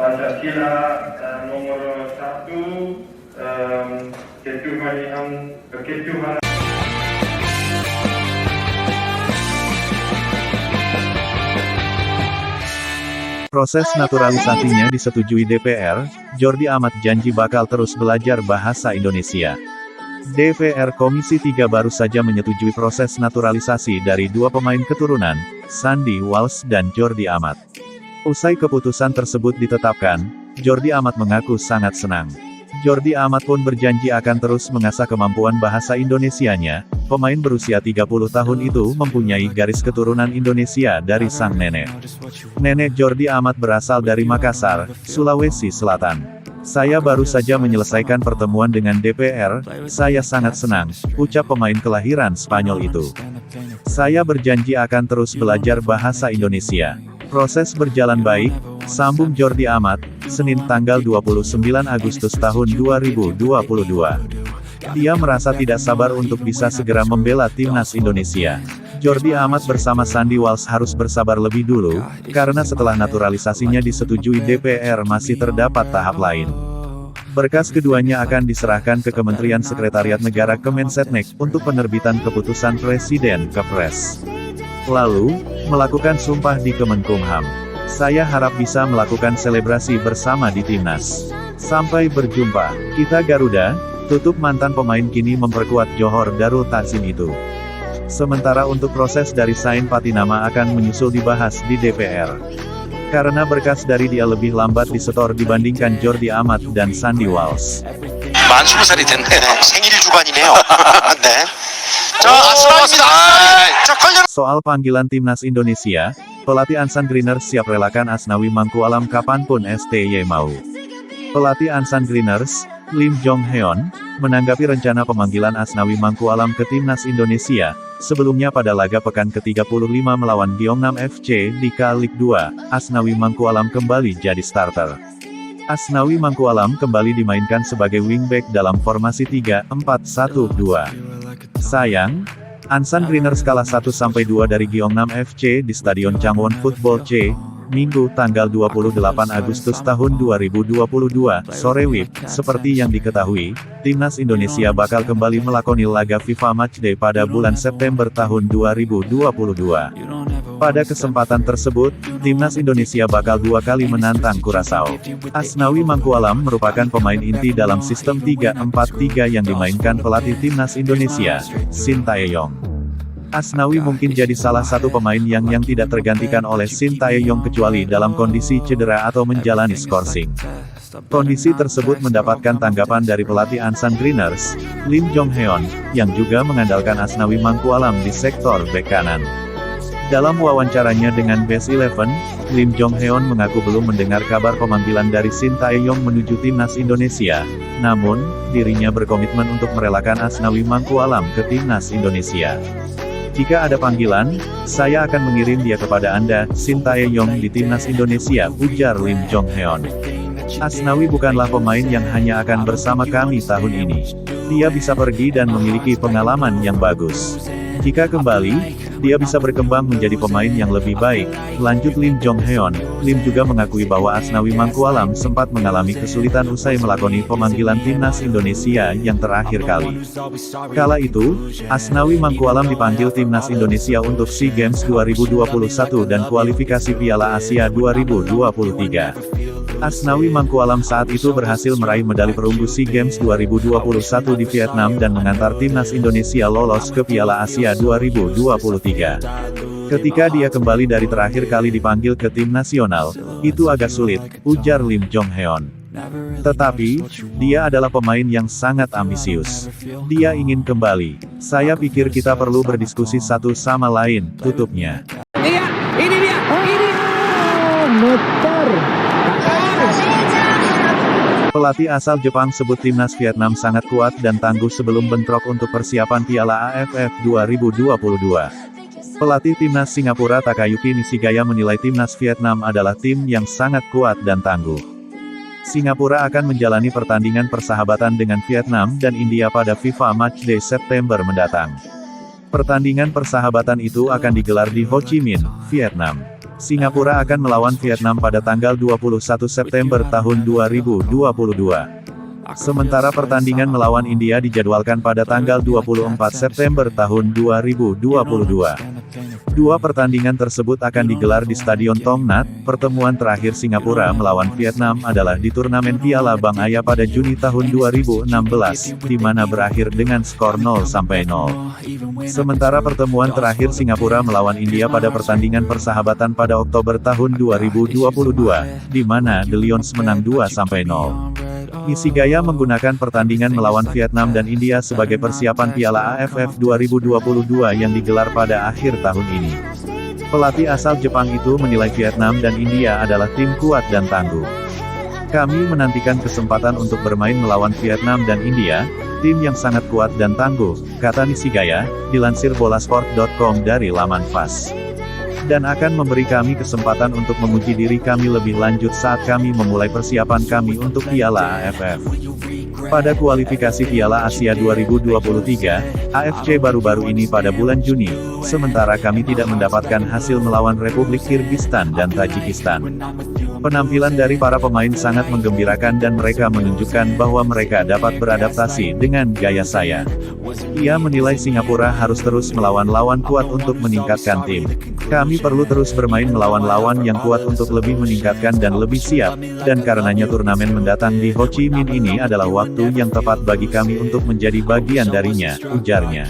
Pancasila nomor 1, ketuhanan. Proses naturalisasinya disetujui DPR, Jordi Amat janji bakal terus belajar bahasa Indonesia. DPR Komisi 3 baru saja menyetujui proses naturalisasi dari dua pemain keturunan, Sandy Walsh dan Jordi Amat. Usai keputusan tersebut ditetapkan, Jordi Amat mengaku sangat senang. Jordi Amat pun berjanji akan terus mengasah kemampuan bahasa Indonesianya. Pemain berusia 30 tahun itu mempunyai garis keturunan Indonesia dari sang nenek. Nenek Jordi Amat berasal dari Makassar, Sulawesi Selatan. Saya baru saja menyelesaikan pertemuan dengan DPR, saya sangat senang, ucap pemain kelahiran Spanyol itu. Saya berjanji akan terus belajar bahasa Indonesia. Proses berjalan baik, sambung Jordi Amat, Senin tanggal 29 Agustus tahun 2022. Dia merasa tidak sabar untuk bisa segera membela timnas Indonesia. Jordi Amat bersama Sandy Walsh harus bersabar lebih dulu, karena setelah naturalisasinya disetujui DPR masih terdapat tahap lain. Berkas keduanya akan diserahkan ke Kementerian Sekretariat Negara Kemensetnek untuk penerbitan keputusan Presiden Kepres. Lalu, melakukan sumpah di Kemenkumham. Saya harap bisa melakukan selebrasi bersama di timnas. Sampai berjumpa. Kita Garuda, tutup mantan pemain kini memperkuat Johor Darul Takzim itu. Sementara untuk proses dari Sain Patinama akan menyusul dibahas di DPR. Karena berkas dari dia lebih lambat disetor dibandingkan Jordi Amat dan Sandy Walsh. 만 20살이 됐네. 생일 주간이네요. 네. Soal panggilan timnas Indonesia, pelatih Ansan Greeners siap relakan Asnawi Mangkualam kapanpun STY mau. Pelatih Ansan Greeners, Lim Jong Heon, menanggapi rencana pemanggilan Asnawi Mangkualam ke timnas Indonesia. Sebelumnya pada laga pekan ke-35 melawan Gyeongnam FC di K-League 2, Asnawi Mangkualam kembali jadi starter. Asnawi Mangkualam kembali dimainkan sebagai wingback dalam formasi 3-4-1-2. Sayang, Ansan Greeners kalah 1-2 dari Gyeongnam FC di Stadion Changwon Football C, Minggu tanggal 28 Agustus tahun 2022, sore WIB. Seperti yang diketahui, timnas Indonesia bakal kembali melakoni laga FIFA Matchday pada bulan September tahun 2022. Pada kesempatan tersebut, timnas Indonesia bakal dua kali menantang Curaçao. Asnawi Mangkualam merupakan pemain inti dalam sistem 3-4-3 yang dimainkan pelatih timnas Indonesia, Shin Tae-yong. Asnawi mungkin jadi salah satu pemain yang tidak tergantikan oleh Shin Tae-yong kecuali dalam kondisi cedera atau menjalani skorsing. Kondisi tersebut mendapatkan tanggapan dari pelatih Ansan Greeners, Lim Jong Heon, yang juga mengandalkan Asnawi Mangkualam di sektor bek kanan. Dalam wawancaranya dengan Best 11, Lim Jong Heon mengaku belum mendengar kabar pemanggilan dari Shin Tae-yong menuju timnas Indonesia, namun, dirinya berkomitmen untuk merelakan Asnawi Mangkualam ke timnas Indonesia. Jika ada panggilan, saya akan mengirim dia kepada Anda, Shin Tae-yong di timnas Indonesia, ujar Lim Jong Heon. Asnawi bukanlah pemain yang hanya akan bersama kami tahun ini. Dia bisa pergi dan memiliki pengalaman yang bagus. Jika kembali, dia bisa berkembang menjadi pemain yang lebih baik, lanjut Lim Jong Heon. Lim juga mengakui bahwa Asnawi Mangkualam sempat mengalami kesulitan usai melakoni pemanggilan timnas Indonesia yang terakhir kali. Kala itu, Asnawi Mangkualam dipanggil timnas Indonesia untuk SEA Games 2021 dan kualifikasi Piala Asia 2023. Asnawi Mangkualam saat itu berhasil meraih medali perunggu SEA Games 2021 di Vietnam dan mengantar timnas Indonesia lolos ke Piala Asia 2023. Ketika dia kembali dari terakhir kali dipanggil ke tim nasional, itu agak sulit, ujar Lim Jong Heon. Tetapi, dia adalah pemain yang sangat ambisius. Dia ingin kembali. Saya pikir kita perlu berdiskusi satu sama lain, tutupnya. Iya, ini dia, ini. Motor. Pelatih asal Jepang sebut timnas Vietnam sangat kuat dan tangguh sebelum bentrok untuk persiapan Piala AFF 2022. Pelatih timnas Singapura Takayuki Nishigaya menilai timnas Vietnam adalah tim yang sangat kuat dan tangguh. Singapura akan menjalani pertandingan persahabatan dengan Vietnam dan India pada FIFA Matchday September mendatang. Pertandingan persahabatan itu akan digelar di Ho Chi Minh, Vietnam. Singapura akan melawan Vietnam pada tanggal 21 September tahun 2022. Sementara pertandingan melawan India dijadwalkan pada tanggal 24 September tahun 2022. Dua pertandingan tersebut akan digelar di Stadion Tong Nhat. Pertemuan terakhir Singapura melawan Vietnam adalah di turnamen Piala Bang Aya pada Juni tahun 2016, di mana berakhir dengan skor 0-0. Sementara pertemuan terakhir Singapura melawan India pada pertandingan persahabatan pada Oktober tahun 2022, di mana The Lions menang 2-0. Nishigaya menggunakan pertandingan melawan Vietnam dan India sebagai persiapan Piala AFF 2022 yang digelar pada akhir tahun ini. Pelatih asal Jepang itu menilai Vietnam dan India adalah tim kuat dan tangguh. Kami menantikan kesempatan untuk bermain melawan Vietnam dan India, tim yang sangat kuat dan tangguh, kata Nishigaya, dilansir bolasport.com dari laman FAS. Dan akan memberi kami kesempatan untuk menguji diri kami lebih lanjut saat kami memulai persiapan kami untuk Piala AFF. Pada kualifikasi Piala Asia 2023, AFC baru-baru ini pada bulan Juni, sementara kami tidak mendapatkan hasil melawan Republik Kirgistan dan Tajikistan. Penampilan dari para pemain sangat menggembirakan dan mereka menunjukkan bahwa mereka dapat beradaptasi dengan gaya saya. Ia menilai Singapura harus terus melawan lawan kuat untuk meningkatkan tim. Kami perlu terus bermain melawan lawan yang kuat untuk lebih meningkatkan dan lebih siap, dan karenanya turnamen mendatang di Ho Chi Minh ini adalah waktu yang tepat bagi kami untuk menjadi bagian darinya, ujarnya.